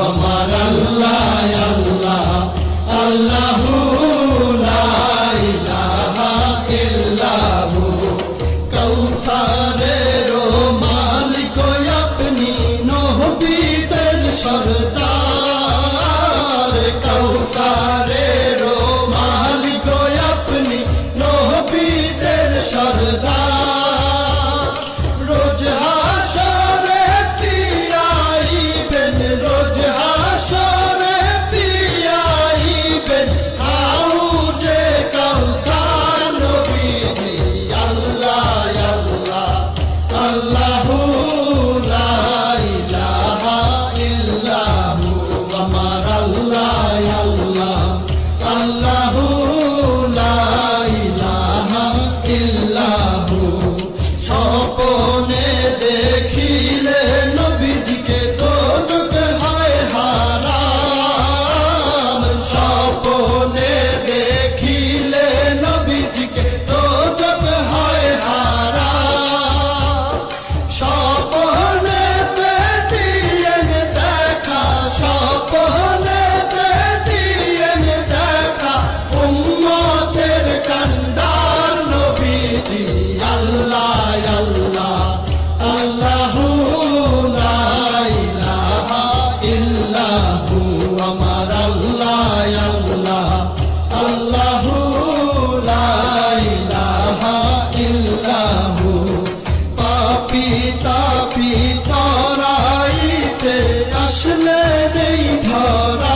আমার আল্লাহ আল্লাহ আল্লাহু লা ইলাহা ইল্লাহু কৌসারের মালিক আপনি নবীদের সরদার কৌসারের মালিক আপনি নবীদের সরদার রোজ হাসরে পিয়াইবেন রোজ হাসরে পিয়াইবেন হাউজে কাউসার নবীজি আল্লাহ আল্লাহ আল্লাহু লা ইলাহা ইল্লাহু আমার আল্লাহ আল্লাহ আল্লাহু লা ইলাহা ইল্লাহু স্বপ্নে দেখিলে নবীজিকে দোজখ হয় হারাম স্বপ্নে দেখিলে নবীজিকে দোজখ হয় হারাম স্বপ্নেতে দিয়েন দেখা স্বপ্নেতে দিয়েন দেখা উম্মতের কান্ডার নবীজি আল্লাহ আল্লাহ আল্লাহু লা ইলাহা ইল্লাহু আমার আল্লাহ আল্লাহ আল্লাহু লা ইলাহা ইল্লাহু পাপী তাপী তরাইতে আসলে নেই ধরা